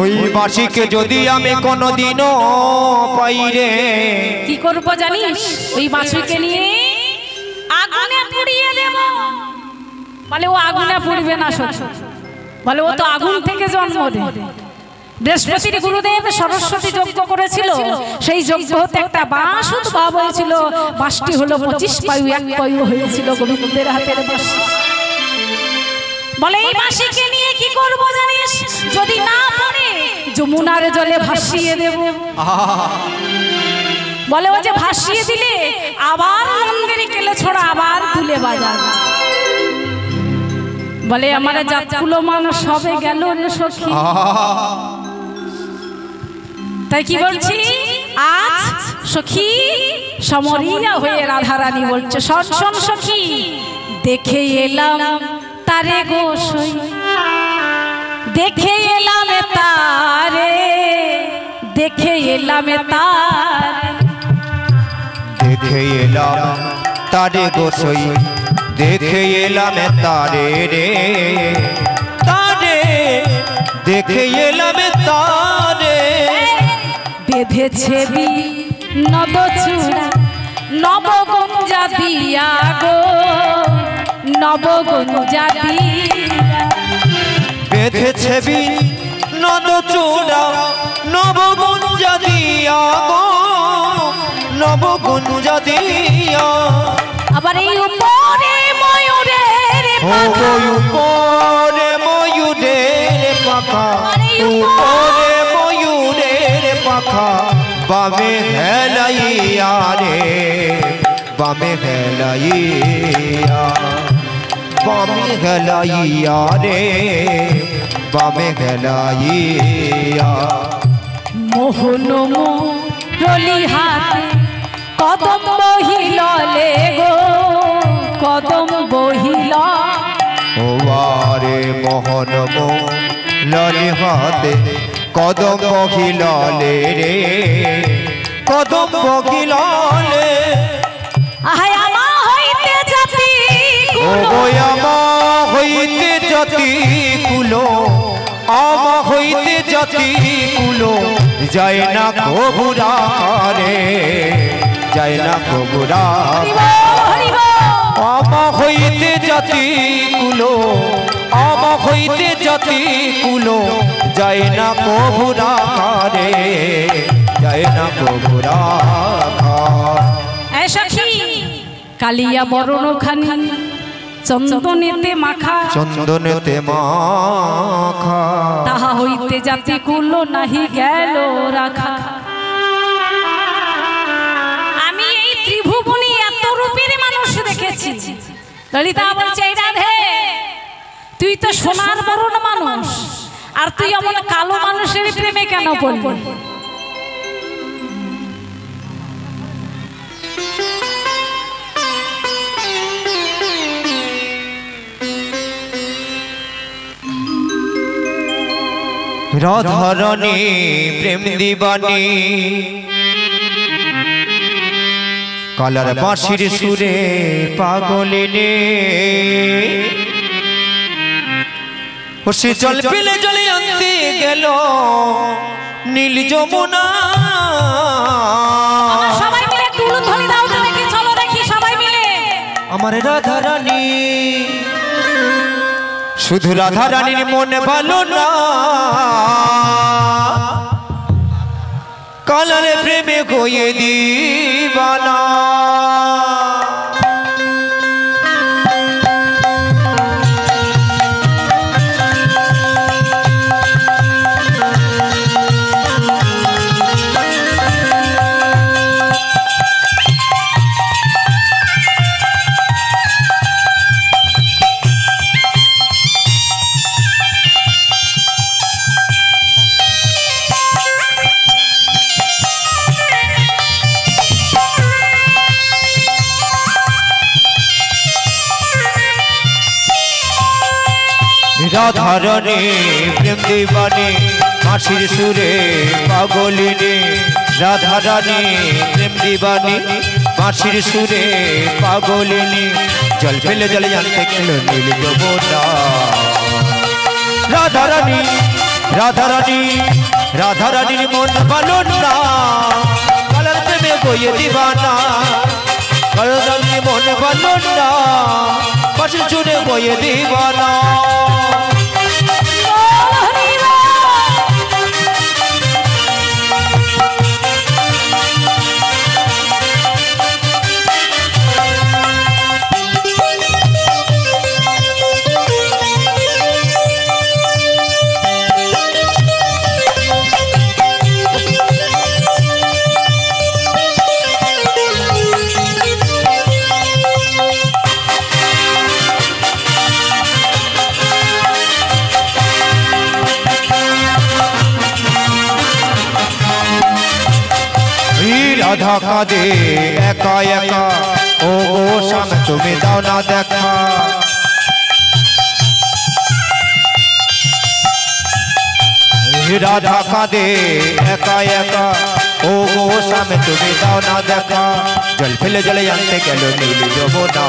ওই বাঁশিকে যদি আমি কোনোদিনও পাই রে, কি করব জানিস? ওই বাঁশিকে নিয়ে আগুনে পুড়িয়ে দেব। বলে ও আগুনে পুড়বে না, বলে ও তো আগুন থেকে জন্ম দেয়। বৃহস্পতির গুরুদেব সরস্বতী যজ্ঞ করেছিল, সেই যজ্ঞ হতে একটা বাঁশ উদ্ভব হয়েছিল। বাঁশটি হলো 25 পায়ু, 1 পায়ু হয়েছিল গোবিন্দের হাতের বাঁশি। বলে এই বাঁশিকে নিয়ে কি করব জানিস? যদি না পড়ে যমুনার জলে ভাসিয়ে দেব। বলে ও যে ভাসিয়ে দিলে আবার মন্দিরে কেলে ছোড়া আবার তুলে বাজাবে। বলে আমার জাতগুলো মানুষ সবে গেল রে সখী। তাই কি বলছি আজ সখী সমরিয়া হয়ে রাধারানী বলছে, শোন শোন সখী, দেখে এলাম তারে গোসই, দেখে এলাম তারে, দেখে এলাম তারে, দেখে এলাম তারে গোসই, দেখে এলাম তারে রে, তারে দেখে এলাম তারে। বেঁধেছে বি নবচূড়া নবগঞ্জা দিয়া গো, নবগঞ্জা দিয়া। বেঁধেছে বি নবচূড়া নবগঞ্জা দিয়া গো, নবগঞ্জা দিয়া। আবার এই উপরে ময়ূরের পাখা, উপরে ময়ূরের পাখা, উপরে ময়ূরের পাখা, বামে হেলাইয়া রে, বামে হেলাইয়া, বামে হেলাইয়া রে, বামে হেলাইয়া। মোহন মুরলি হাতে কদম বহিললে গো, কদম বহিল। ও আরে মোহন লালি হাতে কদম বহিললে রে, কদম বহিললে। আহাই আমা হইতে জাতি ও আমা হইতে জাতি কুলো, আমা হইতে জাতি কুলো, যায় না কবুরা রে, যায় না কবুরা। আমা হইতে জাতি কুলো, আমা হইতে জাতি কুলো, যায় না কবুরা রে, যায় না কবুরা। সখী কালিয়া বরণ খানি চন্দনেতে মাখা, চন্দনেতে মাখা, তাহা হইতে জাতি কুলো নাহি গেল রাখা। আমি এই ত্রিভুবনে এত রূপের মানুষ দেখেছি। ললিতা বলছে, এই রাধে তুই তো সোনার বরণ মানুষ, আর তুই এমন কালো মানুষের প্রেমে কেন পড়লি? রাধারানী প্রেম দিবানী, কালার বাঁশির সুরে পাগলিনী। ও সে জল পেলে জলে আনতে গেল নীল যমুনা। সবাই মিলে তুলধ্বনি দাও তো দেখি, চলো দেখি সবাই মিলে। আমার রাধারানী, শুধু রাধারানীর মনে ভালো না, কালারে প্রেমে গইয়ে দিবানা। রাধারানী প্রেম দিবানী, বাঁশির সুরে পাগলিনী। রাধারানী প্রেম দিবানী, বাঁশির সুরে পাগলিনী। জল ফেলে জলে জানতে গেল নীল যমুনা। রাধারানী রাধারানীর মন ভালো না কালার প্রেমে বইয়ে দিবানা রাধারানীর মন ভালো না পাশে চুনে বইয়ে দিবানা রাধা কাঁদে একা একা ও গো শ্যাম তুমি দাও না দেখা রাধা কাঁদে একা একা ও গো শ্যাম তুমি দাও না দেখা জল ফেলে জলে আনতে গেল নীল যমুনা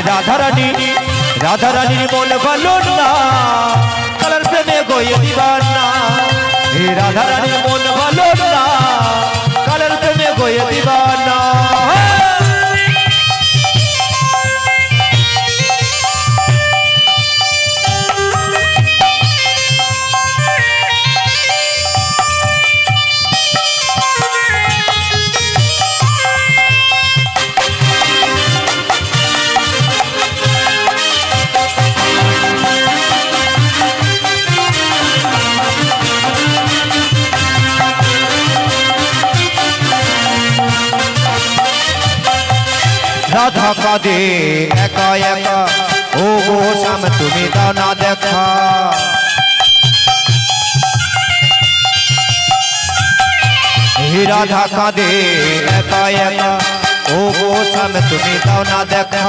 রাধারানী রাধারানীর মন ভালো না কালার প্রেমে গইয়ে দিবানা হে রাধারানীর মন ভালো না কালার প্রেমে গইয়ে দিবানা রাধা কাঁদে একা একা ও গো শ্যাম তুমি দাও না দেখা রাধা কাঁদে একা একা ও গো শ্যাম তুমি দাও না দেখা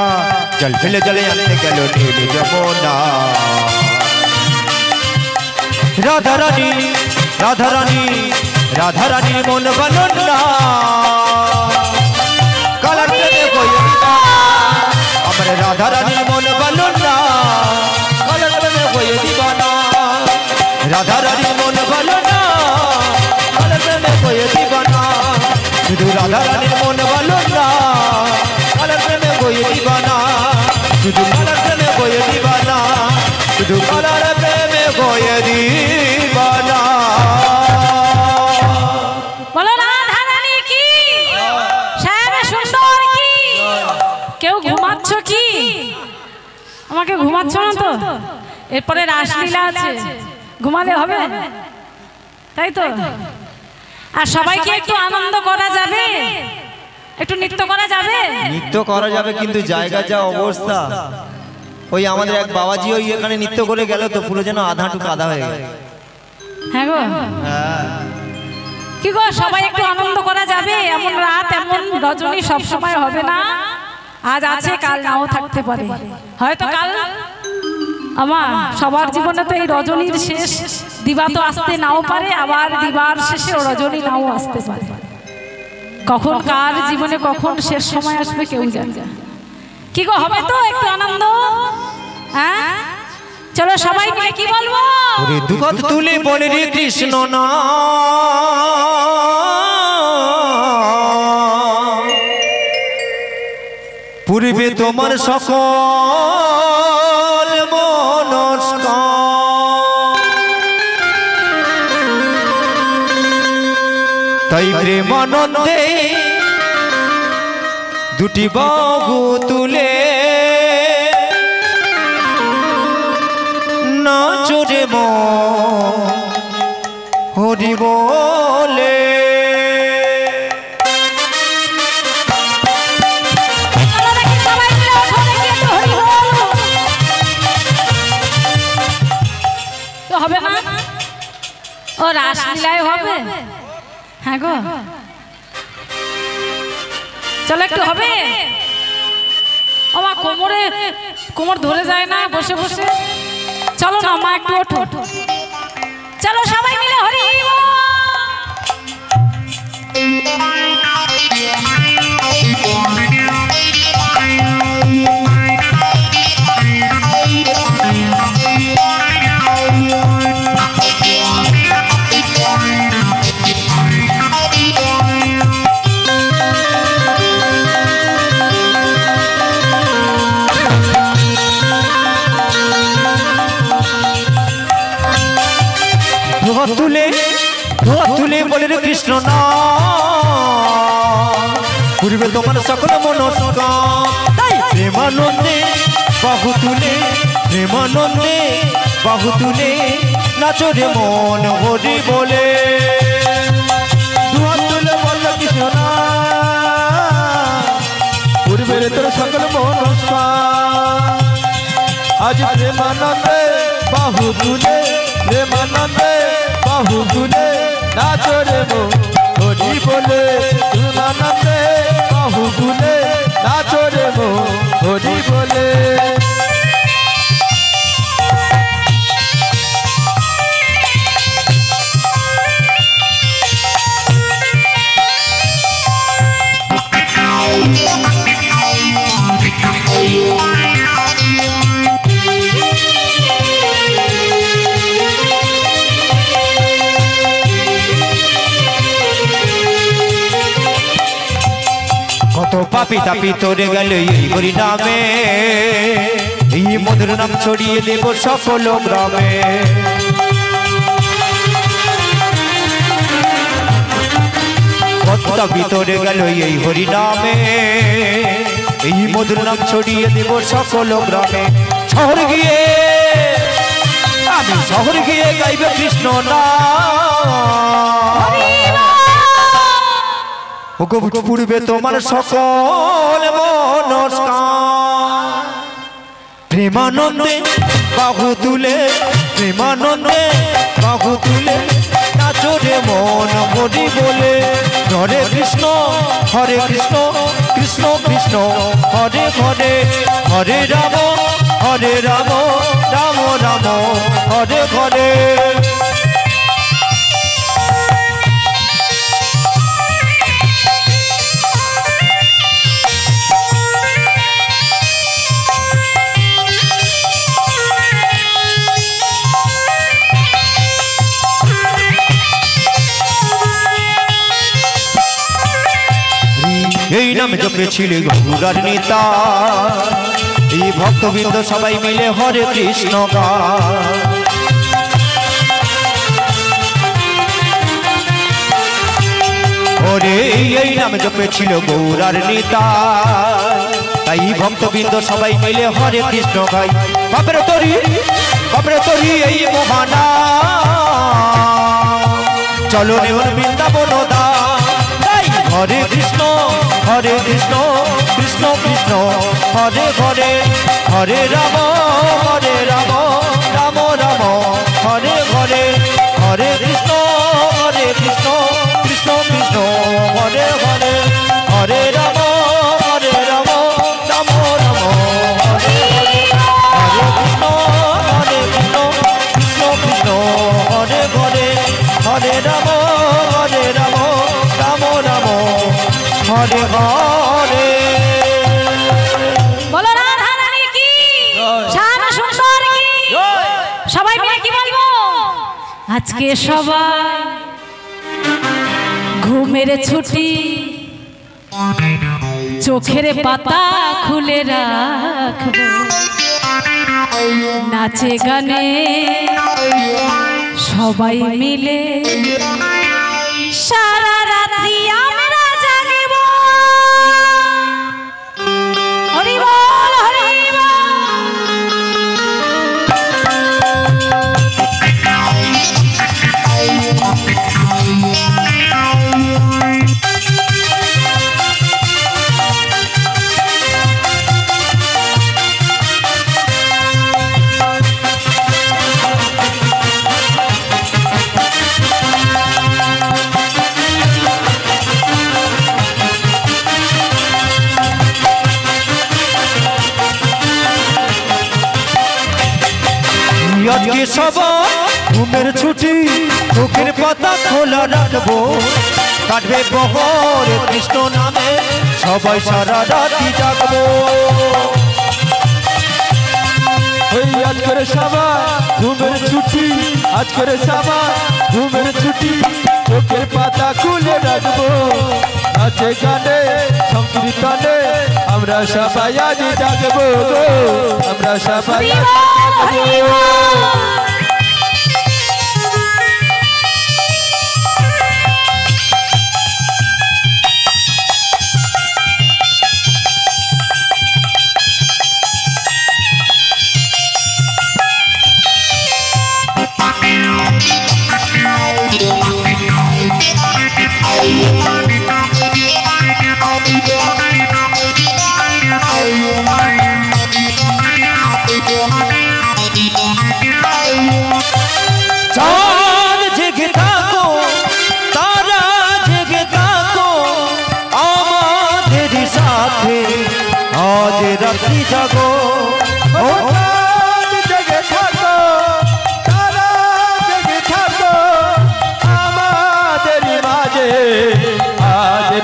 জল ফেলে জলে আনতে গেল নীল যমুনা রাধারানীর মন ভালো না কালার প্রেমে গইয়ে দিবানা আমার রাধারানীর মন ভালো না কালার প্রেমে গইয়ে দিবানা রাধারানীর মন ভালো না কালার প্রেমে গইয়ে দিবানা শুধু রাধারানীর মন ভালো না কালার প্রেমে গইয়ে দিবানা শুধু কালার প্রেমে গইয়ে দিবানা শুধু কালার প্রেমে গইয়ে দিবানা আমাকে ঘুমাচ্ছ না তো এরপরে রাসলীলা আছে ঘুমালে হবে তাই তো আর সবাইকে একটু আনন্দ করা যাবে একটু নৃত্য করা যাবে কিন্তু জায়গা যা অবস্থা ওই আমাদের এক বাবাজি ওই এখানে নৃত্য করে গেল তো পুরো যেন আধাটুকু আধা হয়ে গেল হ্যাঁ গো কি গো সবাই একটু আনন্দ করা যাবে এমন রাত এমন রজনী সব সময় হবে না আজ আছে কাল নাও থাকতে পারে হয়তো কাল আমার সবার জীবনে তো এই রজনীর শেষ দিবা তো আসতে নাও পারে আবার দিবার শেষে রজনী নাও আসতে পারে কখন কার জীবনে কখন শেষ সময় আসবে কেউ জানে না কি গো হবে তো একটু আনন্দ হ্যাঁ চলো সবাই মিলে কি বলবো ওরে দুগত তুলে বলে রে কৃষ্ণ না পূর্বে তোমার সকল মনস্কার তাই প্রেমানন্দে দুটি বাহু তুলে নাচরে হরি বলে হবে না ও রাসলীলায় হবে হ্যাঁ গো চলো একটু হবে ও মা কোমর ধরে যায় না বসে বসে চলো না মা একটু ওঠো চলো সবাই মিলে হরি বল কৃষ্ণ না পূর্বে তোমার সকল মনস্কাম তাই প্রেমানন্দে বাহু তুলে প্রেমানন্দে বাহু তুলে নাচো রে মন হরি বলে দুহাত তুলে বলল কৃষ্ণ না পূর্বের তোর সকল মনস্কার আজ প্রেমানন্দে বাহু তুলে প্রেমানন্দে বাহু তুলে নাচো রে মন হরি বলে প্রেমানন্দে বাহু তুলে নাচো রে মন হরি বলে কত পাপি তাপি তোরে গেল এই হরি নামে এই মধুর নাম ছড়িয়ে দেব সকল গ্রামে কত পাপি তোরে গেল এই হরি নামে এই মধুর নাম ছড়িয়ে দেব সকল গ্রামে শহর গিয়ে আমি শহর গিয়ে গাইবে কৃষ্ণ নাম পূর্বে তোমার সকল মনস্কার প্রেমানন্দে বাহু তুলে প্রেমানন্দে বাহু তুলে নাচো রে মন হরি বলে হরে কৃষ্ণ কৃষ্ণ কৃষ্ণ হরে হরে হরে রাম রাম রাম হরে হরে এই নাম জপেছিলে গৌরার নেতা এই ভক্তবৃন্দ সবাই মিলে হরে কৃষ্ণ গায় ওরে এই নাম জপেছিল গৌরার নেতা তাই ভক্তবৃন্দ সবাই মিলে হরে কৃষ্ণ গায় বাপরে তরি এই মহানা চলো নেওয়ার বৃন্দাবন দা হরে কৃষ্ণ কৃষ্ণ কৃষ্ণ হরে হরে হরে রাম রাম রাম হরে হরে হরে কৃষ্ণ কৃষ্ণ কৃষ্ণ হরে হরে হরে রাম রাম রাম হরে হরে হরে কৃষ্ণ কৃষ্ণ কৃষ্ণ হরে হরে হরে রাম রাম রাম হরে হরে বলো রাধা রানী কি শ্যাম সুন্দর কি সবাই মিলে কি বলবো আজকে সবাই ঘুমের ছুটি চোখের পাতা খুলে রাখবো নাচে গানে সবাই মিলে সারা রাত্রি আমরা জাগব হরি বল হরি আজকে সবাই ঘুমের ছুটি চোখের পাতা খোলা রাখবো কাটবে বহর কৃষ্ণ নামে সবাই সারা রাতি জাগবো আজকের সবাই ঘুমের ছুটি আজকের সবাই ঘুমের ছুটি চোখের পাতা খুলে রাখবো নাচে গানে সংকীর্তনে আমরা সবাই আজ জাগবো আমরা সবাই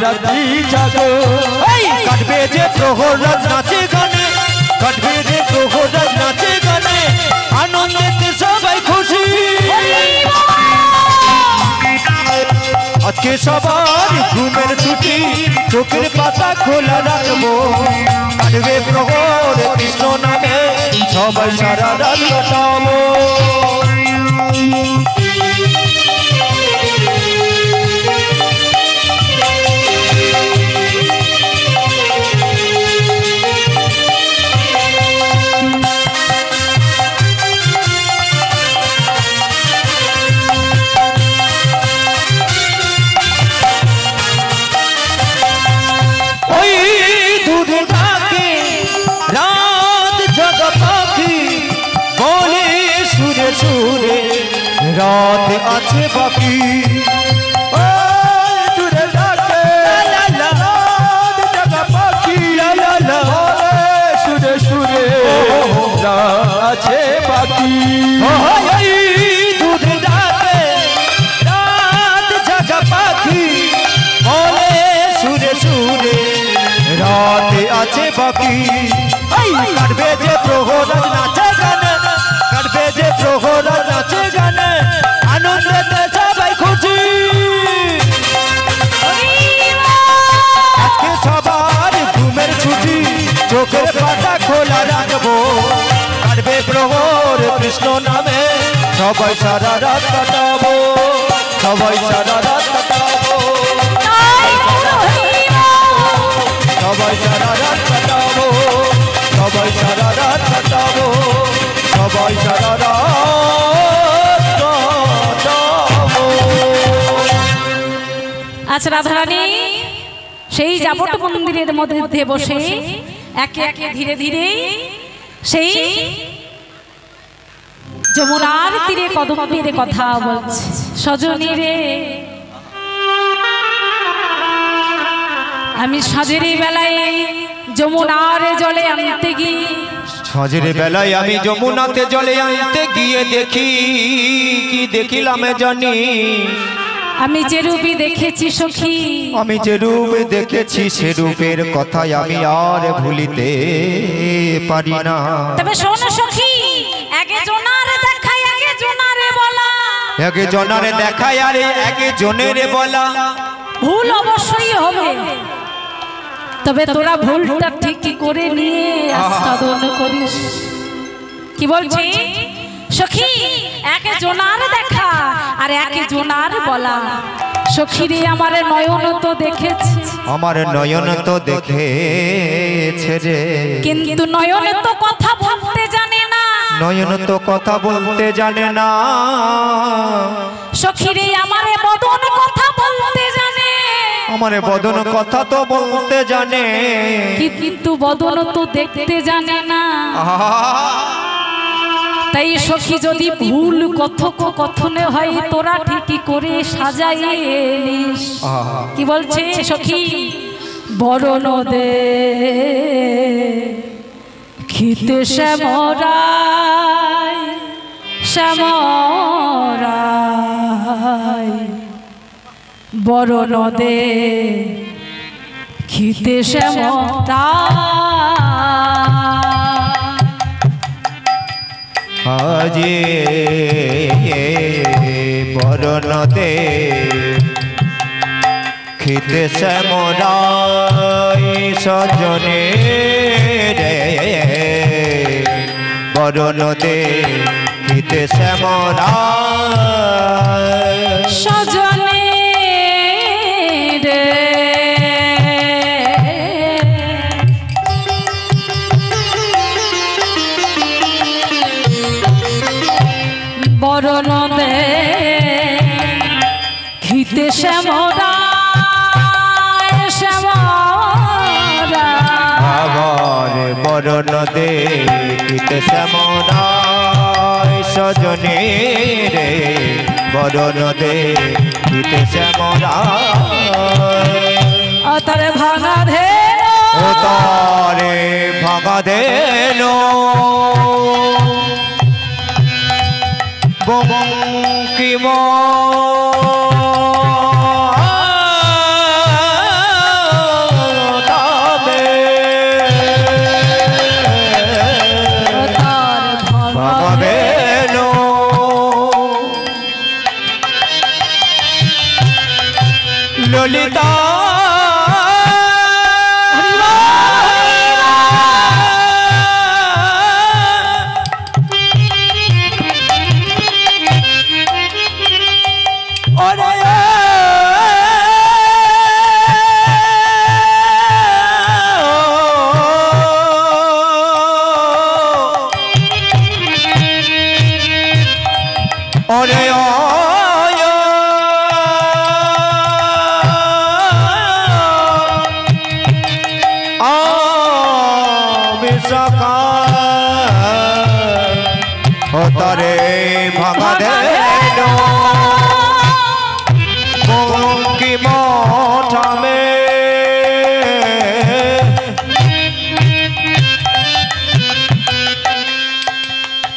রাত্রি জাগো কাটবে যে প্রহরাজ নাচে গানে কাটবে যে প্রহরাজ নাচে গানে আনন্দেতে সবাই খুশি আজকে সবার ঘুমের ছুটি চোখের পাতা খোলা রাখবো কাটবে প্রহর কৃষ্ণ নামে সবাই সারা রাত কাটাবো সুরে রাত আছে বাকি সুরে ডাকে রাত জাগা পাখি সুরে সুরে রাত আছে বাকি দুধ ডাকে রাত জাগা পাখি বলে সুরে সুরে রাত আছে বাকি কাটবে যে প্রহরাজ নাচে গানে কাটবে যে প্রহরাজ নাচে গানে আনন্দেতে সবাই খুশি আজকে সবার ঘুমের ছুটি চোখের পাতা খোলা রাখবো কাটবে প্রহর কৃষ্ণ নামে সবাই সারা রাত কাটাবো সবাই সারা রাত কাটাবো সবাই সারা রাত কাটাবো সবাই সারা রাত কাটাবো সবাই সারা রাত কাটাবো। আচ্ছা রাধারানী সেই জাবট মন্দিরের মধ্যে বসে একে একে ধীরে ধীরে সেই যমুনার তীরে কদম মেরে কথা বলছে সজনী রে আমি সাজের বেলায় যমুনার জলে আনতে গিয়ে সাজের বেলায় আমি যমুনাতে জলে আনতে গিয়ে দেখি কি দেখিলাম জানি আমি যে রূপে দেখেছি সখী আমি যে রূপ দেখেছি সে রূপের কথাই আমি আর ভুলিতে পারি না তবে শোন সখী একে জনারে দেখাই একে জনারে বলা একে জনারে দেখাই আর একে জনেরে বলা ভুল অবশ্যই হবে তবে তোরা ভুলটা ঠিক করে নিয়ে আস্বাদন করিস কি বলছি সখী একে জনার দেখা আর একে জনার বলা সখী রে আমার নয়ন তো দেখেছে আমার নয়ন তো দেখেছে রে কিন্তু নয়ন তো কথা বলতে জানে না নয়ন তো কথা বলতে জানে না সখী রে আমার বদন কথা বলতে জানে আমার বদন কথা তো বলতে জানে কিন্তু বদন তো দেখতে জানে না তাই সখী যদি ভুল কথনে হয় তোরা ঠিকই করে সাজাইয়ে নিস কি বলছে সখী বরণ দে খিতে শ্যামরায় শ্যামরায় বরণ দে খিতে শ্যামরায় আজি বরণ দে খিতে শ্যামরায় সজনে রে বরণ দে খিতে শ্যামরায় সজনে রে বরণ দে খিতে শ্যামরায় শ্যামরায় আবার বরণ দে খিতে শ্যামরায় সজনে রে বরণ দে খিতে শ্যামরায় তারে ভাঙা ধে ও তারে ভাঙা দেন বঙ্কিম ললিতা তারে ভাঙা দেন কি মঠামে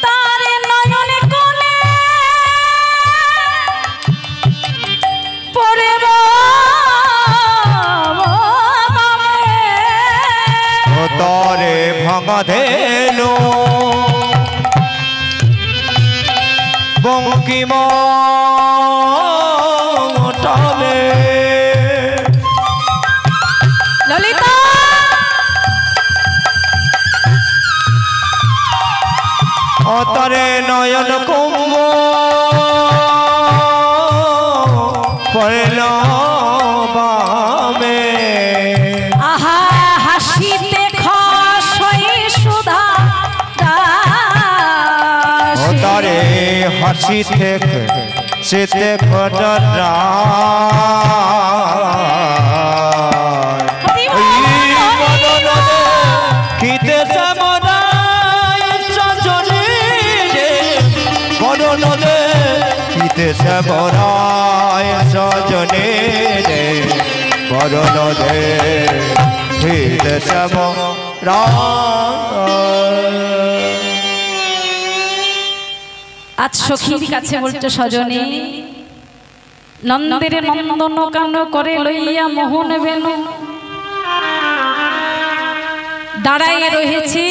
তারে নয়নে কোলে পরে তারে ভাঙা দেন বঙ্কিম মঠামে ললিতা অতরে নয়ন কুম্ভ পড়ল বামে আহা হাসিতে খসই সুধা অতরে হাসি থেকে সেতে ঘটনা খিতে শ্যামরায় সজনে রে বরণে খিতে শ্যামরায় সজনে রে বরণে খিতে শ্যামরায় আজ সখীর কাছে বলছে সজনে নন্দের নন্দন কান করে লইয়া মোহন বেনু দাঁড়াইয়া রয়েছে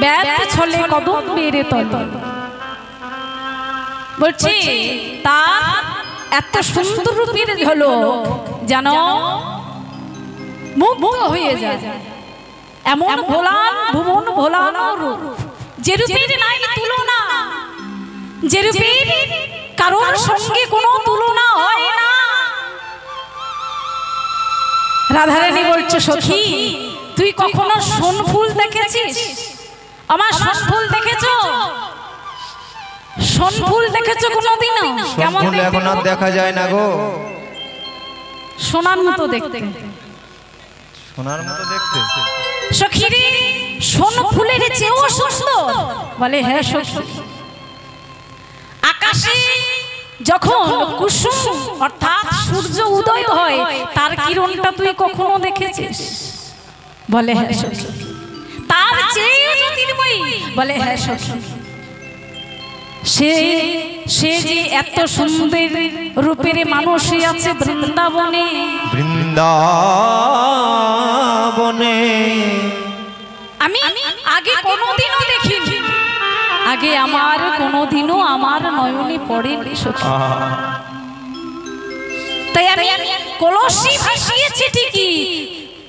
ব্যাত ছলে কদম্বের তলে বলছি তা এত সুন্দর রূপের ঝলক যেন মুগ্ধ হয়ে যায় এমন ভোলান ভুবন ভোলানো রূপ যে রূপের নাই তুলনা যে রূপের কারোর সঙ্গে কোনো তুলনা হয় না রাধারানী বলছে সখী তুই কখনো সোনফুল দেখেছিস আমার সোনফুল দেখেছো সোনফুল দেখেছো কোনোদিনও কেমন ফুল এখন আর দেখা যায় না গো সোনার মতো দেখতে সোনার মতো দেখতে সখী রে সোনফুলের চেয়েও সুন্দর বলে হ্যাঁ সখী আকাশে যখন কুসুম অর্থাৎ সূর্য উদয় হয় তার কিরণটা তুই কখনো দেখেছিস বলে হ্যাঁ সখী তার চেয়েও জ্যোতির্ময়ী বলে হ্যাঁ সখী সে যে এত সুন্দর রূপের মানুষই আছে বৃন্দাবনে বৃন্দাবনে আমি আগে কোনোদিনও দেখিনি আগে আমার কোনোদিনও আমার নয়নে পড়েনি সখী তাই আমি কলসি ভাসিয়েছি ঠিকই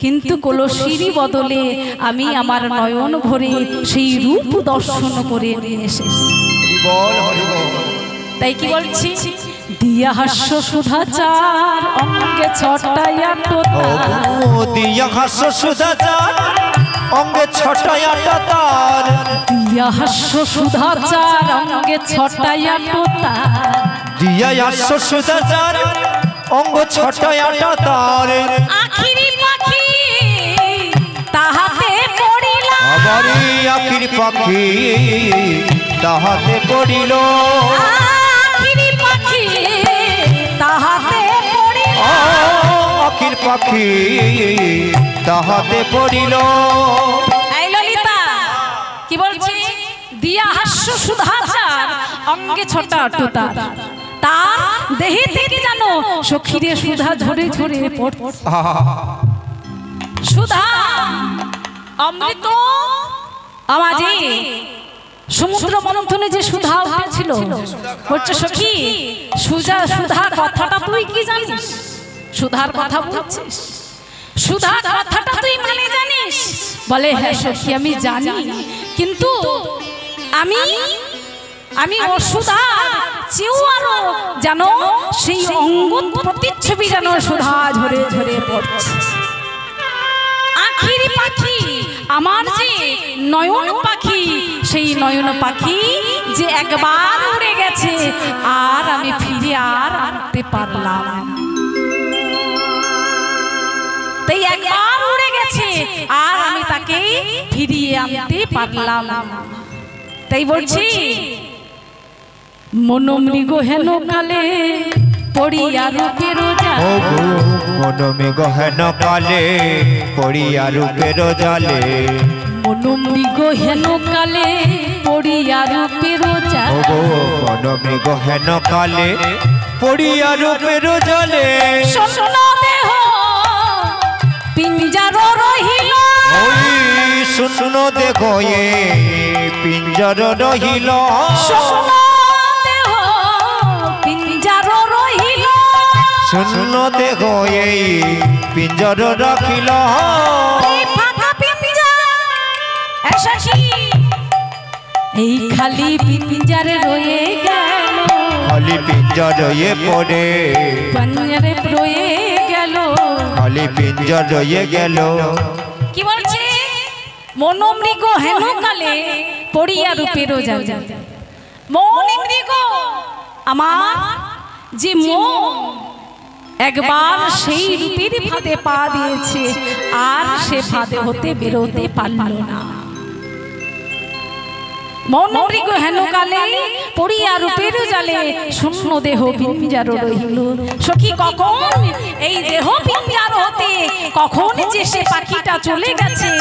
কিন্তু কলসিরই বদলে আমি আমার নয়ন ভরে সেই রূপ দর্শন করে নিয়ে এসেছি তাই কি বলছি দিয়া হাস্য সুধাচার অঙ্গে ছটাইয়া দিয়া হাস্য সুধাচার অঙ্গে ছটাইয়া তার দিয়া হাস্য সুধাচার অঙ্গে ছটাইয়া দিয়া হাস্য সুধাচার অঙ্গ ছটাইয়া তার আখিরি পাখি তাহাতে পড়িল আবারই আখির পাখি তাহাতে পড়িল আখিরি পাখি তাহাতে পড়িল আখির পাখি তাহাতে পড়িল এই ললিতা কি বলছি দিয়া হাস্য সুধাচার অঙ্গে ছোটা আটুতা তার দেহে থেকে জানো সখীরে সুধা ঝরে ঝরে পড়ছে সুধা অমৃত আমাজে সমুদ্র মন্থনে যে সুধা উঠেছিল বলছে সখী সুধা সুধা কথাটা তুই কি জানিস সুধার কথা বলছিস? সুধা কথাটা তুই মানে জানিস? বলে হ্যাঁ সখী আমি জানি, কিন্তু আমি ও সুধা চেয়েও আরো যেন সেই অঙ্গ প্রতিচ্ছবি যেন সুধা ঝরে ঝরে পড়ছে। আখির পাখি আমার যে নয়ন পাখি, সেই নয়ন পাখি যে একবার উড়ে গেছে আর আমি ফিরে আর আনতে পারলাম না। তাই একবার উড়ে গেছে আর আমি তাকে ফিরিয়ে আনতে পারলাম না। তাই বলছি মনোমৃগ হেন কালে পড়িয়া রূপের জালে, মনোমৃগ হেন কালে পড়িয়া রূপের জালে, মনোমৃগ হেন কালে পড়িয়া রূপের জালে, মনোমৃগ হেন কালে পড়িয়া রূপের জালে, শূন্য দেহ পিঞ্জার রহিল, শূন্য দেহ এ পিঞ্জর রহিল, শূন্য দেহ পিঞ্জার রহিল, শূন্য দেহ এই পিঞ্জর রাখিল, এই খালি পিঞ্জারে রয়ে গেল, খালি পিঞ্জর রয়ে পড়ে, পিঞ্জারে রয়ে গেল, খালি পিঞ্জর রয়ে গেল। কি বলছে? মনোমৃগ হেন কালে পড়িয়া রূপের জালে, মনোমৃগ আমার যে মন একবার সেই রূপের ফাঁদে পা দিয়েছে আর সে ফাঁদে হতে বেরোতে পারল না। মনোমৃগ হেন কালে পড়িয়া রূপের জালে, শূন্য দেহ পিঞ্জার রহিল। সখী কখন এই দেহ পিঞ্জার হতে কখন যে সে পাখিটা চলে গেছে,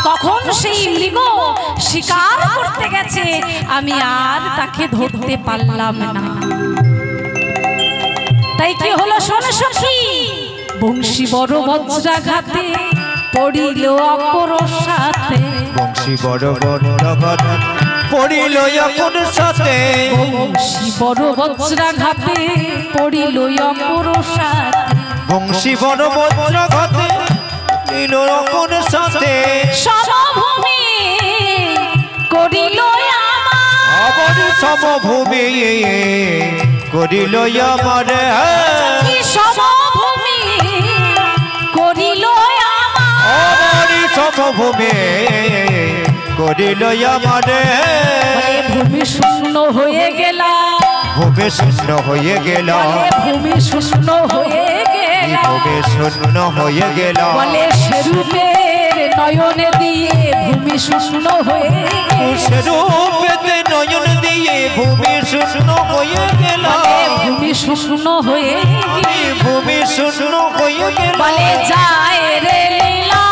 কখন সেই মৃগ শিকার করতে গেছে, আমি আর তাকে ধরতে পারলাম না। তাই কি হলো শোন সখী, বংশী বড় বজ্রাঘাতে পড়িল অপর সাথে, বংশী বড় বজ্রাঘাতে পড়িল অপর সাথে, বংশী বড় বজ্রাঘাতে পড়িল অপর সাথে, বংশী বড় বজ্রাঘাতে পড়িল অপর সাথে, সমভূমি করিল আমার সমভূমি করিল আমার, সমভূমি করিল আমার সমভূমি করিল আমার, ভূমি শূন্য হয়ে গেল, ভূমি শূন্য হয়ে গেল, ভূমি শূন্য হয়ে গেল, ভূমি শূন্য হয়ে গেল, বলে সেরূপের নয়নে দিয়ে ভূমি শূন্য হয়ে গেল, সেরূপেতে নয়ন দিয়ে ভূমি শূন্য হয়ে গেল, ভূমি শূন্য হয়ে গেল, ভূমি শূন্য হয়ে গেল, বলে যায় রে লীলা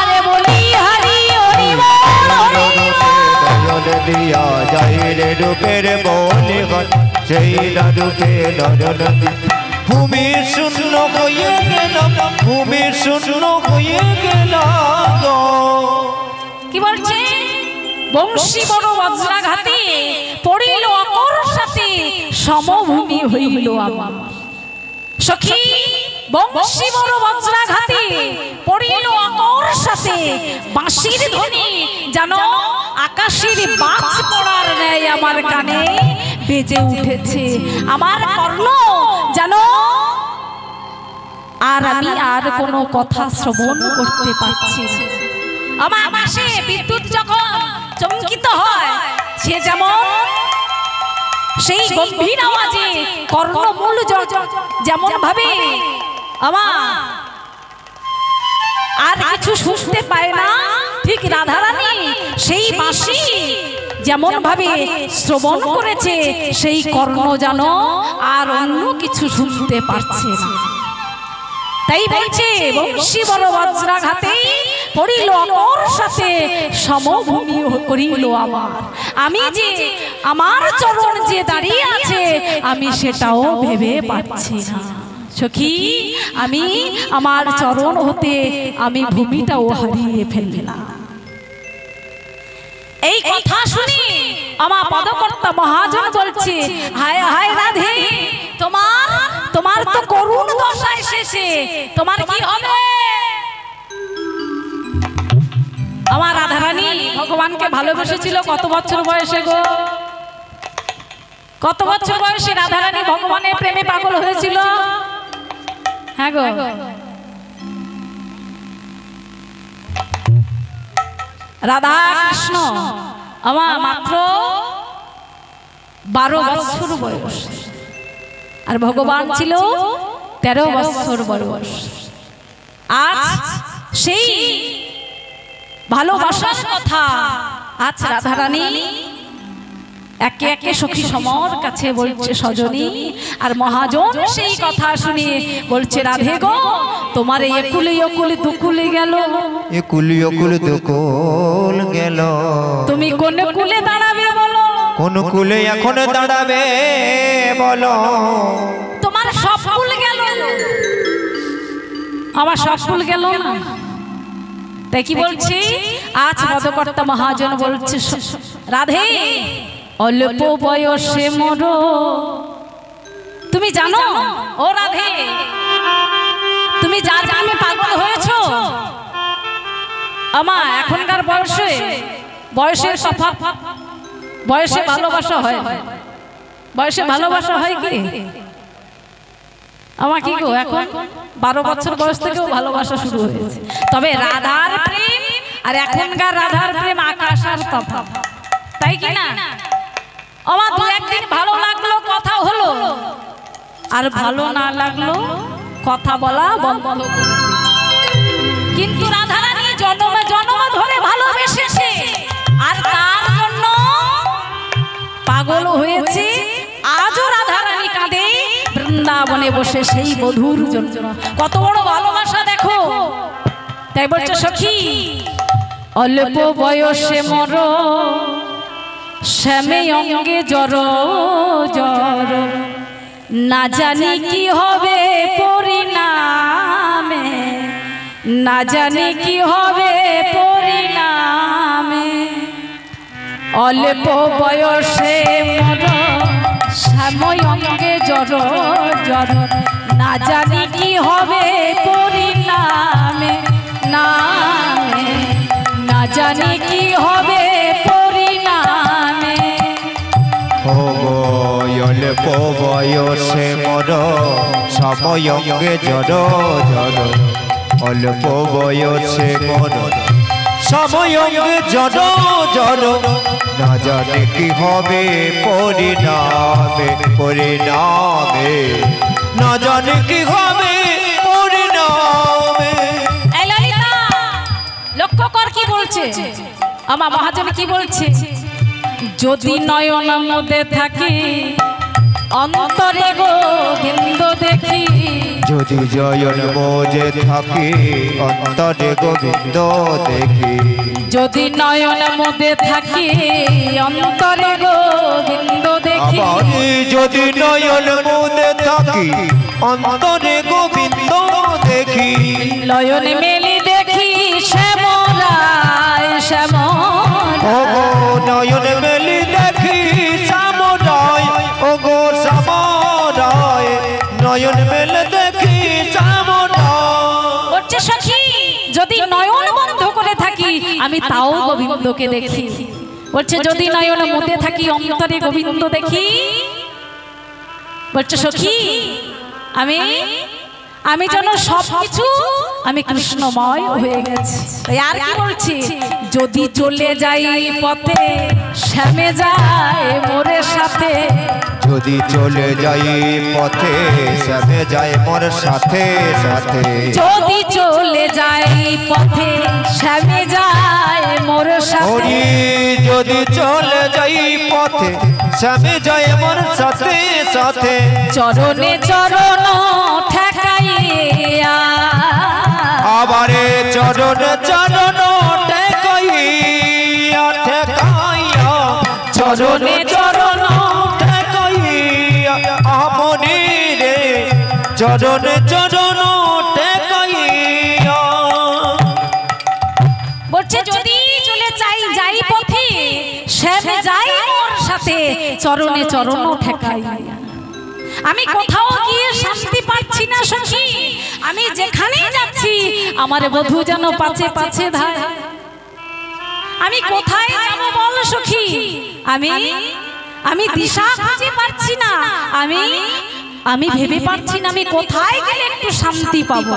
রে বলি হরি হরি বল, নয়ন দিয়া যাই রে রূপের বলি সেই রূপে নয়ন, ভূমি শূন্য হয়ে গেল, ভূমি শূন্য হয়ে গেল। কি বলছে? বংশী বড় বজ্রাঘাতে পড়িল অপর সাথে, সমভূমি হইল আমার। সখী বংশী বড় বজ্রাঘাতে পড়িল অপর সাথে, বাঁশির ধ্বনি যেন আকাশের বাজ পড়ার ন্যায় আমার কানে বেজে উঠেছে, আমার কর্ণ যেন আর আমি আর কোনো কথা শ্রবণ করতে পারছি না। আমার আকাশে বিদ্যুৎ যখন চমকিত হয়, সে যেমন সেই গম্ভীর আওয়াজে কর্ণমূল যেমন ভাবে আমার আর কিছু শুনতে পায় না, ঠিক রাধারানী সেই বাঁশি যেমন ভাবে শ্রবণ করেছে, সেই কর্ণ যেন আর অন্য কিছু শুনতে পারছে না। তাই বলছে বংশী বড় বজ্রাঘাতে পড়িল অপর সাথে, সমভূমি করিল আমার। আমি যে আমার চরণ যে দাঁড়িয়ে আছে, আমি সেটাও ভেবে পাচ্ছি না। সখী আমি আমার চরণ হতে আমি ভূমিটাও হারিয়ে ফেললাম। এই কথা শুনি আমার পদকর্তা মহাজন বলছে, হায় হায় রাধে, তোমার তোমার তো করুণ দশা এসেছে, তোমার কি হবে? আমার রাধারানী ভগবানকে ভালোবেসেছিল কত বছর বয়সে গো? কত বছর বয়সে রাধারানী ভগবানের প্রেমে পাগল হয়েছিল? হ্যাঁ গো, রাধা কৃষ্ণ আমার মাত্র 12 বছর বয়স, আর ভগবান ছিল 13 বছর বয়স। আজ সেই ভালোবাসার কথা আজ রাধারানী একে একে সখী সমর কাছে বলছে সজনী, আর মহাজন সেই কথা শুনে বলছে রাধে গো, তোমার এই একুলে অকুলে দুকুলে গেল, একুলি অকুল দুকুল গেল, তুমি কোন কুলে দাঁড়াবে বলো? কোন কুলে এখন দাঁড়াবে বলো? তোমার সব কুল গেল, আমার সব কুল গেল না। তাই কি বলছি, আজ পদকর্তা মহাজন বলছে রাধে অল্প বয়সে মরো। তুমি জানো ও রাধে, তুমি যার প্রেমে পাগল হয়েছো, আমার এখনকার বয়সের তফাৎ, বয়সে ভালোবাসা হয়, বয়সে ভালোবাসা হয় কি আমার কি গো? এখন 12 বছর বয়স থেকেও ভালোবাসা শুরু হয়েছে। তবে রাধার প্রেম আর এখনকার রাধার প্রেম আকাশ আর তফাৎ, তাই কি না? আমার দু একদিন ভালো লাগলো, কথা হলো, আর ভালো না লাগলো কথা বলা বন্ধ করে। কিন্তু রাধারানী জন্মে জন্ম ধরে ভালোবেসেছে, আর তার জন্য পাগল হয়েছে। আজও রাধারানী কাঁদে বৃন্দাবনে বসে সেই বধূর জন্য। কত বড় ভালোবাসা দেখো। তাই বলছে সখী অল্প বয়সে মর, শ্যামে অঙ্গে জর জর, না জানি কি হবে পরিণামে, না জানি কি হবে পরিণামে। অল্প বয়সে মর, শ্যামে অঙ্গে জর জর, না জানি কি হবে পরিণামে, নামে না জানি কি হবে পরিণামে। অল্প বয়সে মর, সময়ঙ্গে জড় জড়, অল্প বয়সে মর, সময়ঙ্গে জড় জড়, না জানে কি হবে পরিণামে, পরিণামে না জানে কি হবে পরিণামে। লক্ষ্য কর কি বলছে আমার মহাজন, কি বলছে? যদি নয়ন মধ্যে থাকি অন্তরে গোবিন্দ দেখি, যদি জয়ন মোজে থাকি অন্তরে গোবিন্দ দেখি, যদি নয়ন মধ্যে থাকি অন্তরে গোবিন্দ দেখি, যদি নয়ন মোদে থাকি অন্তরে গোবিন্দ দেখি, নয়ন মেলি দেখি শ্যামরায় শ্যামরায়, ও গো নয়ন মেলি দেখি শ্যামরায়, ও গো শ্যামরায়, নয়ন মেলে দেখি শ্যামরায়। বলছে সখী যদি নয়ন বন্ধ করে থাকি আমি তাও গোবিন্দকে দেখি। বলছে যদি নয়ন মধ্যে থাকি অন্তরে গোবিন্দ দেখি। বলছে সখী আমি আমি যেন সবকিছু আমি কৃষ্ণময় হয়ে গেছি। তাই আর কি বলছি, যদি চলে যাই পথে শ্যামে যায় মোরে সাথে, যদি চলে যাই পথে শ্যামে যায় মোর সাথে সাথে, যদি চলে যাই পথে শ্যামে যায় মোর সাথে, যদি চলে যাই পথে শ্যামে যায় মোর সাথে সাথে, চরণে চরণ ঠেকাইয়া, আবারে চরণ চরণ ঠেকাইয়া ঠেকাইয়া, চরণে চরণ ঠেকাইয়া আমনি রে, চরণে চরণ ঠেকাইয়া। বলছে যদি চলে যাই পথে শ্যামে যাই মোর সাথে, চরণে চরণ ঠেকাইয়া। আমি কোথাও গিয়ে শান্তি পাচ্ছি না সখী, আমি যেখানেই যাচ্ছি আমার বধূ যেন পাছে পাছে ধায়। আমি কোথায় যাব বল সখী, আমি দিশা খুঁজে পাচ্ছি না, আমি ভেবে পাচ্ছি না আমি কোথায় গেলে একটু শান্তি পাবো।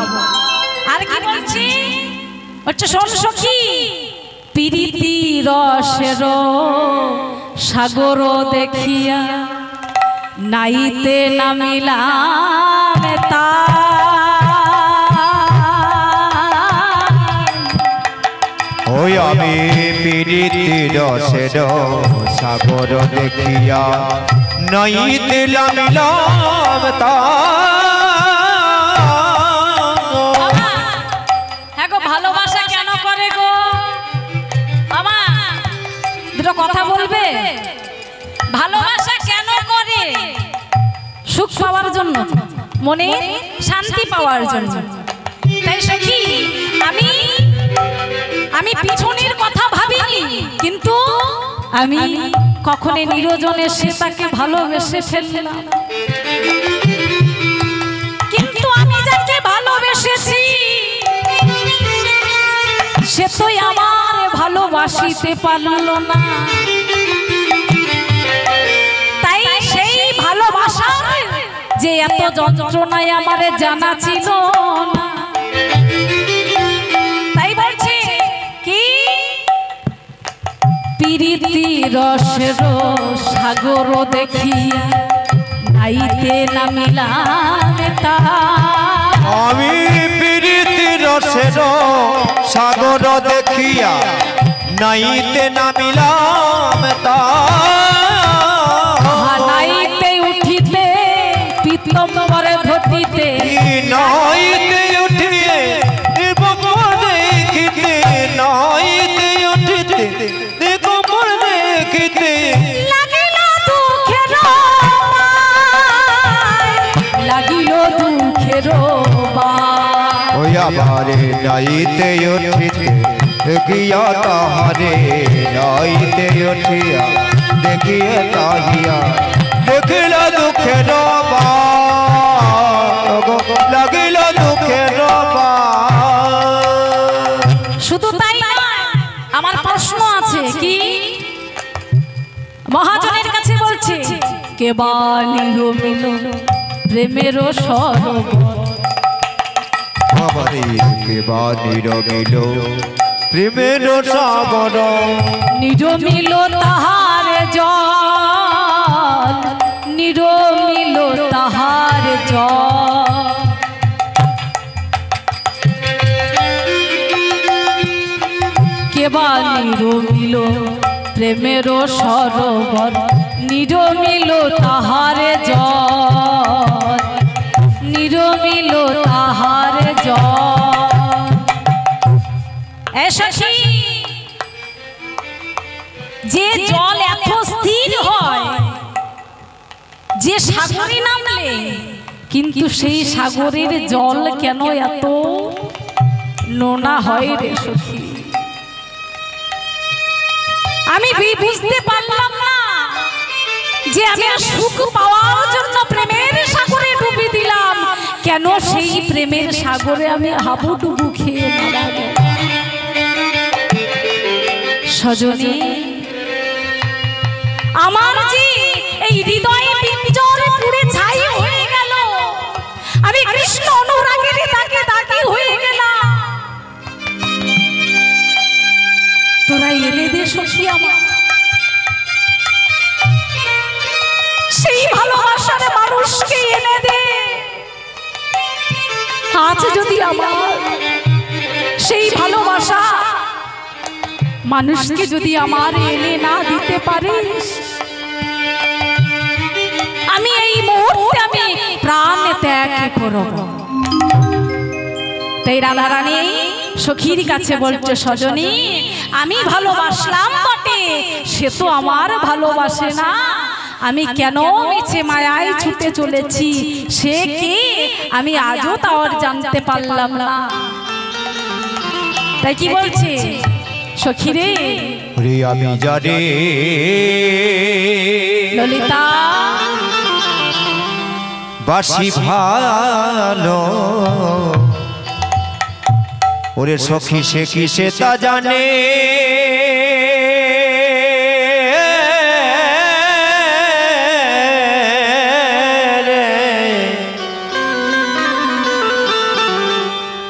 আর কি বলছি, হচ্ছে শোন সখী, প্রীতি রসের সাগর দেখিয়া নাইতে নামিলাম তা। ওই আমি প্রীতি রসের সাগর দেখিয়া নাইতে নামিলাম তা। হ্যাঁ গো, ভালোবাসা কেন করে গো আমা, দুটো কথা বলবে। ভালোবাসা কেন করে? সুখ পাওয়ার জন্য, মনে শান্তি পাওয়ার জন্য। তাই সখী, আমি পিছনের কথা ভাবিনি, কিন্তু আমি কখনো নিরজনে সে তাকে ভালোবেসে ফেললাম। কিন্তু আমি যাকে ভালোবেসেছি সে তো আমার ভালোবাসিতে পারলো না। তাই সেই ভালোবাসা যে এত যন্ত্রণায় আমারে জানা ছিল না। তাই বলছে কি, প্রীতি রসের সাগর দেখিয়া নাইতে নামিলাম তা। আমি প্রীতি রসের সাগর দেখিয়া নাইতে নামিলাম তা। নাইতে উঠিতে পীতম্বরে ধতিতে, নাইতে উঠিয়ে দেখিতে, নাইতে উঠিতে দেখিতে লাগিল দুঃখের লাগিল দুঃখের ওই আমারে নাইতে উঠিতে দেখিয়া তাহারে, নাইতে উঠিয়া দেখিয়া তাহিয়া দেখিল দুঃখের লাগিল দুঃখের। শুধু তাই নয়, আমার প্রশ্ন আছে কি, মহাজনের কাছে বলছে কে বা নিরমিল প্রেমের সরোবর। আমারে কে বা নিরমিল প্রেমের সাগর, নিরমিল তাহার জল, নিরমিল তাহার জল। কেবা নিরমিল প্রেমের সরোবর, নিরমিল তাহার জল, নিরমিল তাহার জল। এসখী, যে জল এত স্থির হয়, যে সাগরে নামলে, কিন্তু সেই সাগরের জল কেন এত নোনা হয় রে সখী? আমি বুঝতে পারলাম না যে আমি সুখ পাওয়ার জন্য প্রেমের সাগরে ডুবে দিলাম, কেন সেই প্রেমের সাগরে আমি হাবুডুবু খেয়ে মারা গেলাম। সজনী, আমার যে এই হৃদয়ে পিঞ্জর পুড়ে ছাই হয়ে গেল, আমি কৃষ্ণ অনুরাগের তাকে তাকে হয়ে গেলাম। তোরা এনে দে সখী আমার সেই ভালোবাসার মানুষকে এনে দে। আজ যদি আমার সেই ভালোবাসা মানুষকে যদি আমার এনে না দিতে পারিস, আমি এই মুহূর্তে আমি প্রাণ ত্যাগ করব। তাই রাধারানী সখীর কাছে বলছে, সজনী আমি ভালোবাসলাম বটে, সে তো আমার ভালোবাসে না, আমি কেন মিছে মায়ায় ছুটে চলেছি, সে কে আমি আজও তাও জানতে পারলাম না। তাই কি বলছে সখী রে, আমি জানি ললিতা বাসি ভালো ওরে সখী সে কি সে তা জানে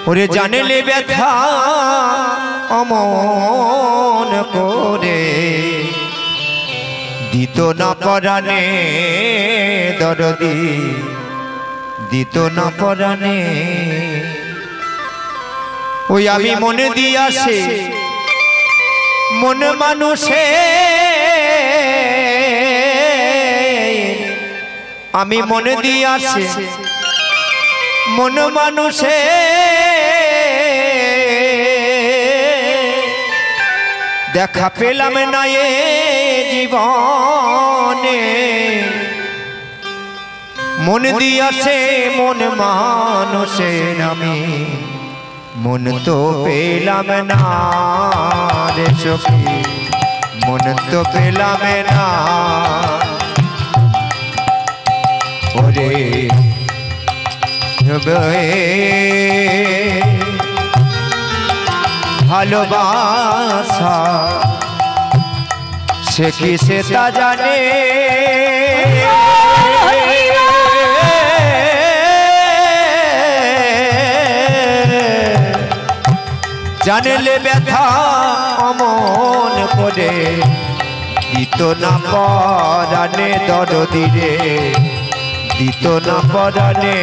ওরে জানেলে ব্যথা অমন করে দিত না পরাণে দরদি দিত না পরাণে ওই আমি মনে দিয়াছে মন মানুষে আমি মনে দিয়াছে মন মানুষে দেখা পেলাম না এ জীবনে মন দিয়াছে মন মানুষের আমি মন তো পেলাম না রে সখী মন তো পেলাম না ওরে ভালোবাসা সে কি সে তা জানে জানলে ব্যথা অমন করে দিত না পরাণে দরদি রে দিত না পরাণে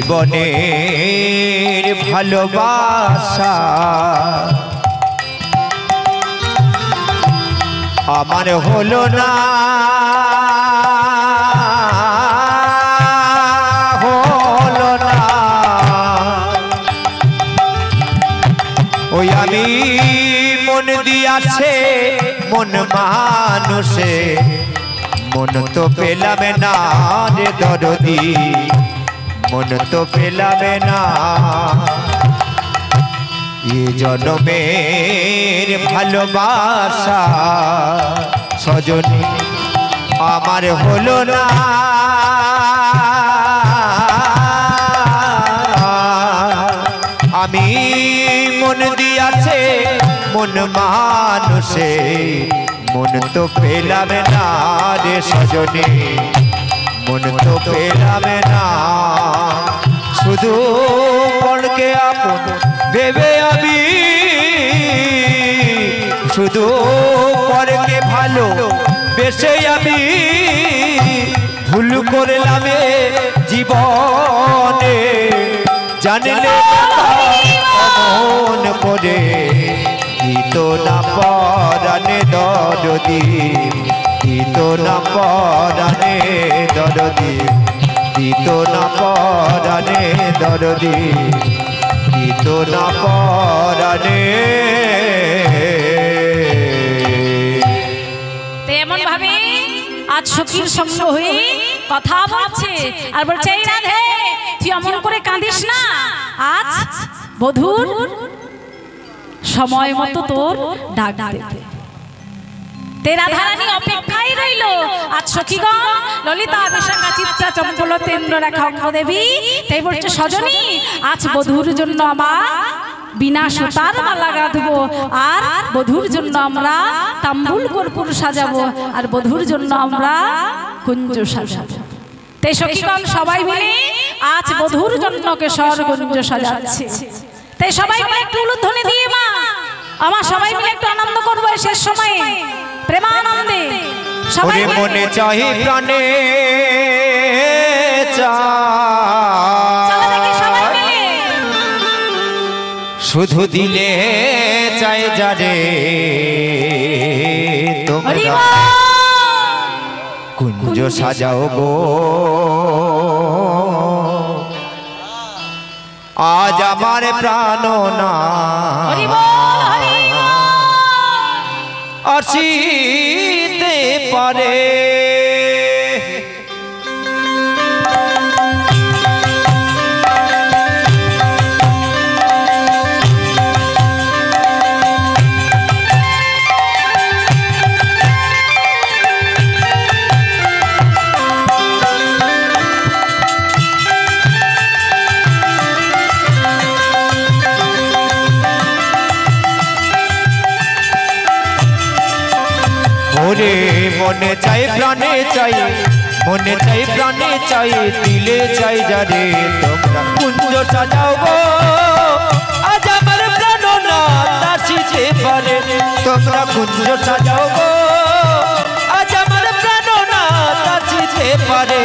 জীবনের ভালোবাসা আমার হলো না হলো না ওই আমি মন দিয়াছে মন মানুষে মন তো পেলাম না রে দরদি মন তো পেলাম না এ জন্মের ভালোবাসা সজনী আমার হলো না আমি মন দিয়াছে মন মানুষে মন তো পেলাম না রে সজনী মন তো পেলাম না শুধু পরকে আপন ভেবে আমি শুধু পরকে ভালো বেশে আমি ভুল করলাম জীবনে জানলে মন করে দিত না পরাণে দরদি দিত না পরাণে দরদি দিত না পরাণে দরদি দিত না পরাণে এমন ভাবে আজ সখীর সঙ্গ হয়ে কথা বলছে আর বলছে এই রাধে তুই এমন করে কাঁদিস না আজ বধূর সময় মতো তোর ডাক দেবে তেরা ধারানি অপেক্ষায় রইল আজ সখীগণ ললিতা বিশাখা চিত্রা চম্পল তেন্দ্র রেখা দেবী তাই বলছে সজনী আজ বধূর জন্য আমার বিনা সুতার মালা গাঁথবো আর বধূর জন্য আমরা তাম্বুল কর্পূর সাজাবো আর বধূর জন্য আমরা কুঞ্জ সাজাবো তাই সখীগণ সবাই মিলে আজ বধূর জন্য কেশর কুঞ্জ সাজাচ্ছে তাই সবাই মিলে একটু উলুধ্বনি দিয়ে মা আমার সবাই মিলে একটু আনন্দ করবো শেষ সময়ে প্রেমানন্দে সবাই মনে চাহি প্রাণে শুধু দিলে চাই যারে তোমরা কুঞ্জ সাজাও গো আজ আমার প্রাণ না হরি বল, হরি বল। আসিতে পারে। ওরে মনে চাই প্রাণে চাই, মনে চাই প্রাণে চাই, দিলে চাই যারে তোমরা কুঞ্জ সাজাও গো। আজ আমার প্রাণ না আসিতে পারে, তোমরা কুঞ্জ সাজাও গো। আজ আমার প্রাণ না আসিতে পারে।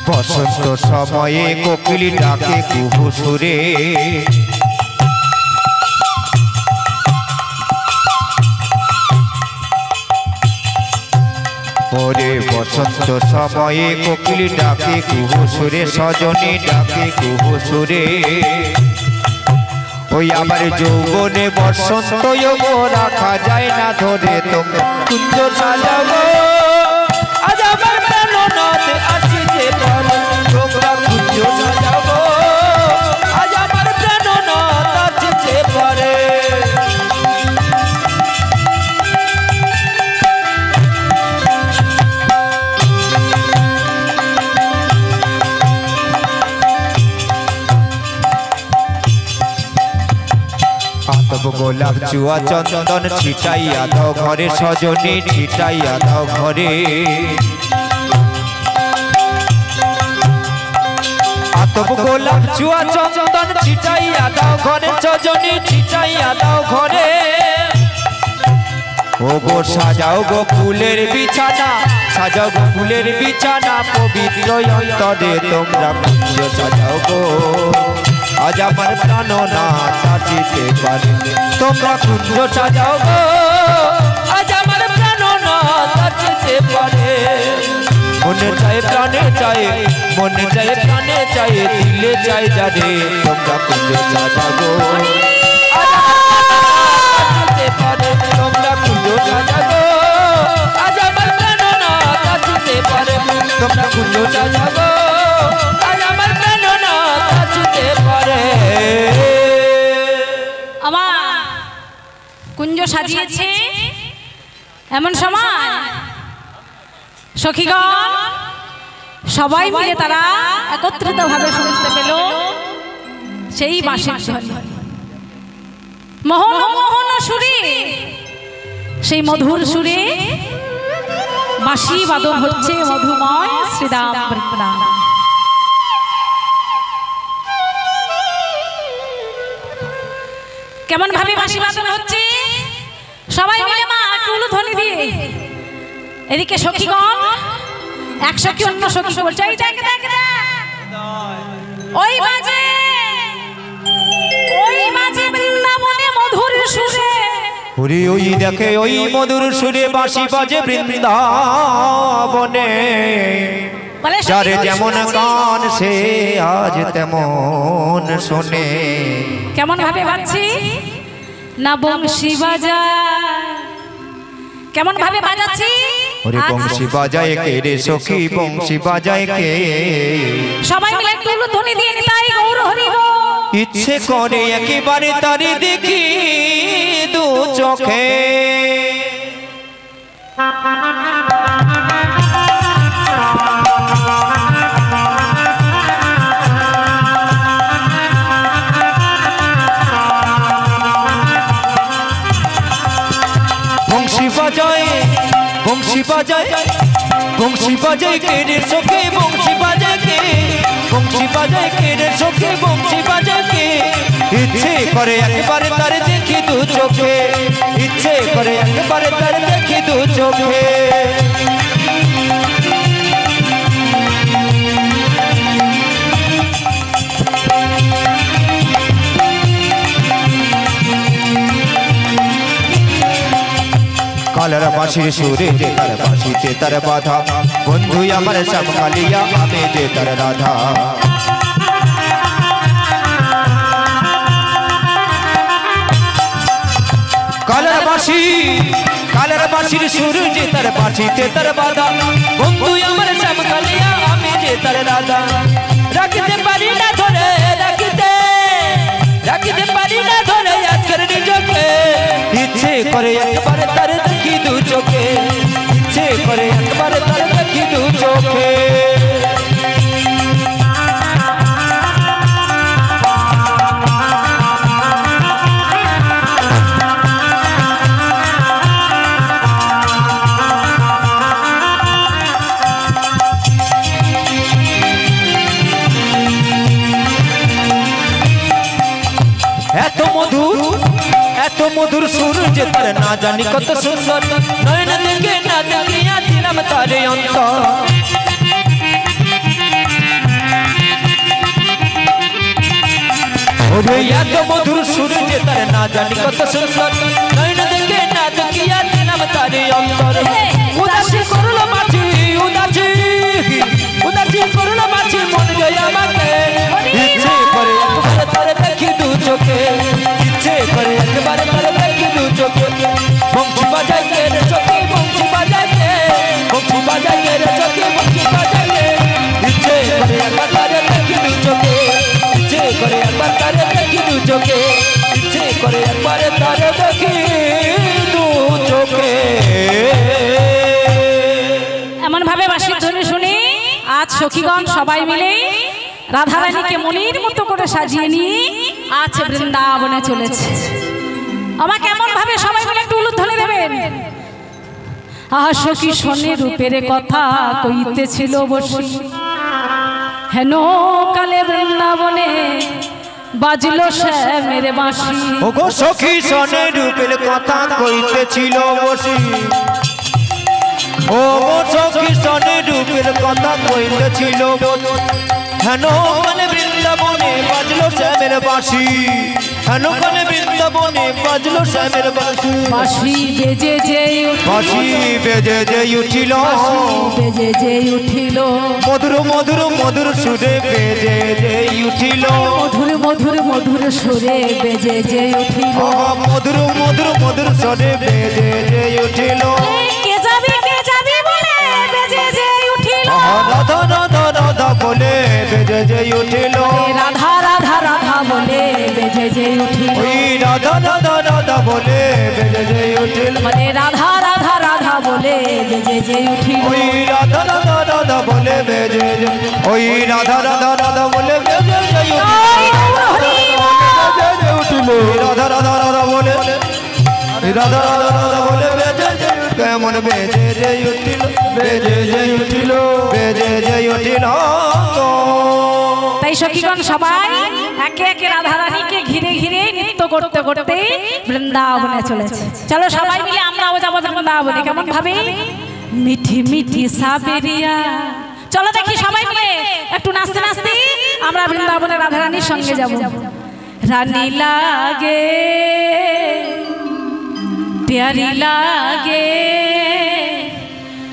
বসন্ত সময়ে কোকিল ডাকে কুহু সুরে, ওরে বসন্ত সময়ে কোকিল ডাকে কুহু সুরে, সজনী ডাকে কুহু সুরে। ওই আমার যৌবনে বসন্ত যোগ রাখা যায় না ধরে, তোমরা কুঞ্জ সাজাবো। আজ আমার প্রাণনাথ আসিতে পারে, তোমরা কুঞ্জ সাজাবো। আজ আমার প্রাণনাথ আসিতে পারে। আতপ গোলাপ চুয়া চন্দন ছিটাইয়া দাও ঘরে, সজনী ছিটাইয়া দাও ঘরে। আতপ গোলাপ চুয়া চন্দন ছিটাইয়া দাও ঘরে, সজনী ছিটাইয়া দাও ঘরে। ও গো সাজাও গো ফুলের বিছানা, সাজাও গো ফুলের বিছানা, পবিত্র অন্তরে তোমরা কুঞ্জ সাজাও গো। আজ আমার প্রাণ না আসিতে পারে, তোমরা কুঞ্জ সাজাও গো। আজ আমার প্রাণ না আসিতে পারে। মনে চাই প্রাণে চাই, মনে চাই প্রাণে চাই, দিলে চাই যারে তোমরা কুঞ্জ সাজাও গো। আজ আসিতে পারে, তোমরা কুঞ্জ সাজাও গো। আজ আমার প্রাণ না আসিতে পারে, তোমরা কুঞ্জ সাজাও গো। আজ আমার প্রাণ না আসিতে পারে। আমার কুঞ্জ সাজিয়েছে এমন সময় সখীগণ সবাই মিলে তারা একত্রিত ভাবে শুনতে পেল সেই বাঁশির ধ্বনি। মোহন মোহন সুরে, সেই মধুর সুরে বাঁশি বাদন হচ্ছে মধুময় শ্রীরাম বৃন্দাবন। কেমন ভাবে বাঁশি বাদন হচ্ছে, সবাই মিলে মা টুলু ধ্বনি দিয়ে। এদিকে সখীগণ এক সখী অন্য সখীকে বলছে, এই দেখ দেখ দেখ, ওই বাজে, ওই বাজে বৃন্দাবনে মধুর সুরে। ওরে ওই দেখে ওই মধুর সুরে বাঁশি বাজে বৃন্দাবনে। বলে যারে যেমন গান সে আজ তেমন শোনে। কেমন ভাবে বাজছি না বংশী বাজায়, কেমন ভাবে বাজাচ্ছি। ওরে বংশী বাজায় কে রে সখী, বংশী বাজায় কে। সবাই মিলে টুলু ধ্বনি দিয়ে নিতাই গৌর হরি বল। ইচ্ছে করে একেবারে তারি দেখি দু চোখে। বংশী বাজায়, বংশী বাজায়, বংশী বাজায় কে রে সখী, বংশী বাজায় কে। বংশী বাজায় কে রে সখী বংশী বাজায় কে ইচ্ছে করে একবারে তার দেখি দু চোখে ইচ্ছে করে একবারে তার দেখি দু চোখে কালার বাঁশির সুরে যে তার বাঁশিতে তার বাধা বন্ধু আমার সব কালিয়া আমি যে তার রাধা কালার বাঁশির সুরে যে তার বাঁশিতে তার বাধা বন্ধু আমার সব কালিয়া আমি যে তার রাধা রাখতে পারি না ধরে রাখতে পারি না ধরে আজকের নিজকে ইচ্ছে করে একবারে তার দেখি দু চোখে ইচ্ছে করে একবারে তার দেখি দু চোখে এত মধুর সুর যে তার না জানি কত সুন্দর নয়ন দেখে না দেখিয়া দিলাম তারে অন্তর ওরে এত মধুর সুর যে তার না জানি কত সুন্দর নয়ন দেখে না দেখিয়া দিলাম তারে অন্তর উদাসী করলো মাঝি উদাসী করলো মাঝি মন যায় আমাকে ইচ্ছে করে একবার তারে দেখি দু চোখে ইচ্ছে করে একবার তারে দেখি দু চোখে বংশী বাজায় কে রে চোখে বংশী বাজায় কে রে চোখে বংশী বাজায় কে ইচ্ছে করে একবার তারে দেখি দু চোখে ইচ্ছে করে একবার তারে দেখি দু চোখে ইচ্ছে করে একবার তারে দেখি দু চোখে এমন ভাবে বাঁশির ধ্বনি শুনি আজ সখীগণ সবাই মিলে রাধারানীকে মনের মতো করে সাজিয়ে নিয়ে আজ বৃন্দাবনে চলেছে আমাকে এমন ভাবে সবাই মিলে একটু উলুধ্বনি দেবেন আহা সখী শোনে রূপের কথা কইতেছিল বসি হেন কালে বৃন্দাবনে বাজলো শ্যামের বাঁশি ওগো সখী শোনে রূপের কথা কইতেছিল বসি ওগো সখী শোনে রূপের কথা কইতেছিল হেন কালে বৃন্দাবনে বাজলো শ্যামের বাঁশি হেন কালে বৃন্দাবনে বাজলো শ্যামের বাঁশি বাঁশি বেজে যে উঠিল মধুর সুরে বেজে যে উঠিল মধুর সুরে বেজে যে উঠিল মধুর সুরে বেজে যে উঠিল কে যাবি বলে বেজে যে উঠিল রাধা রাধা রাধা বলে বেজে যে উঠিল রাধা রাধা রাধা বলে বেজে যে উঠিল ওই রাধা রাধা রাধা বলে বেজে যে উঠিল মানে রাধা রাধা রাধা বলে বেজে যে উঠিল ওই রাধা রাধা রাধা বলে বেজে যে ওই রাধা রাধা রাধা বলে বেজে যে উঠিল রাধা রাধা রাধা বলে রাধা রাধা রাধা বলে বেজে যে কেমন বেজে যে উঠিল বেজে যে উঠিল তাই সখীগণ সবাই একে একে রাধারানীকে ঘিরে ঘিরে নৃত্য করতে করতে বৃন্দাবনে চলেছে চলো সবাই মিলে আমরাও যাবো বৃন্দাবনে কেমন ভাবে মিঠি মিঠি সাবেরিয়া চলো দেখি সবাই মিলে একটু নাচতে নাচতে আমরা বৃন্দাবনে রাধারানীর সঙ্গে যাব রানী লাগে प्यारी लागे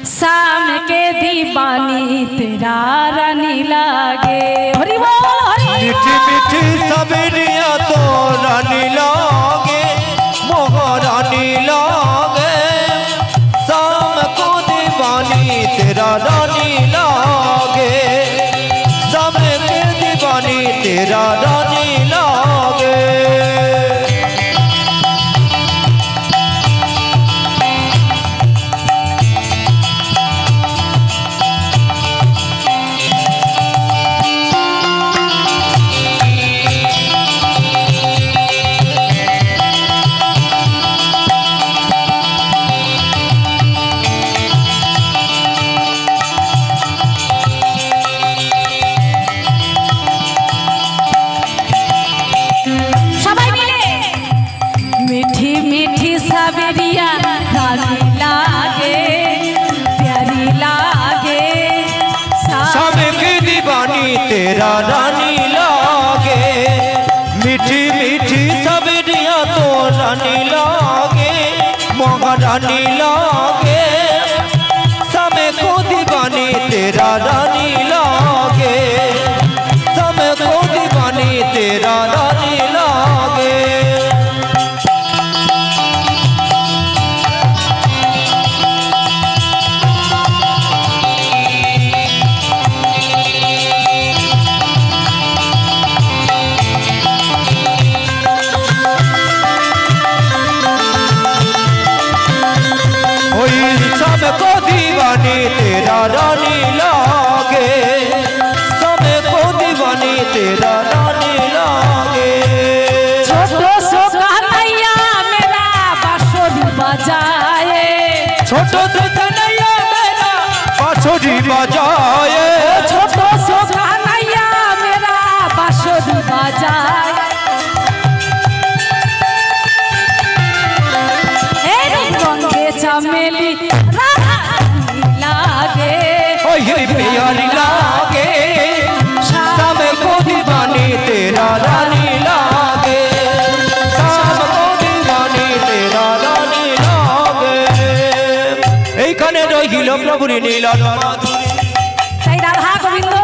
शाम के दीवानी तेरा रानी लागे हरि बोल मीठी मीठी सबरिया तो रानी लागे महारानी लागे शाम को दीवानी तेरा रानी लागे शाम के दीवानी तेरा रानी लागे दीवानी तेरा रानी लागे, सबको दीवानी तेरा रानी लागे। छोटो सो कन्हैया मेरा बांसुरी बजाए, छोटो सो कन्हैया मेरा बांसुरी बजाए, छोटो सो कन्हैया मेरा बांसुरी बजाए। रंगे चमेली लागे, ये प्यारी लागे, सबको दीवानी तेरा रानी लागे, सबको दीवानी तेरा रानी लागे। এইখানে রহিল প্রভুর নীলন মাধুরী। তাই রাধা গোবিন্দ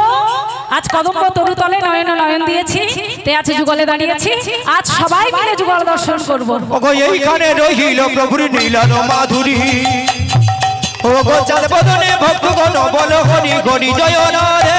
আজ কদম্ব তরুতলে নয়ন নয়ন দিয়েছি, তাই আছে যুগলে দাঁড়িয়েছি, আজ সবাই মিলে যুগল দর্শন করব। ওগো এইখানে রহিল প্রভুর নীলন মাধুরী, ওগো চাঁদ বদনে ভক্তগণ বল হরি হরি জয় রে।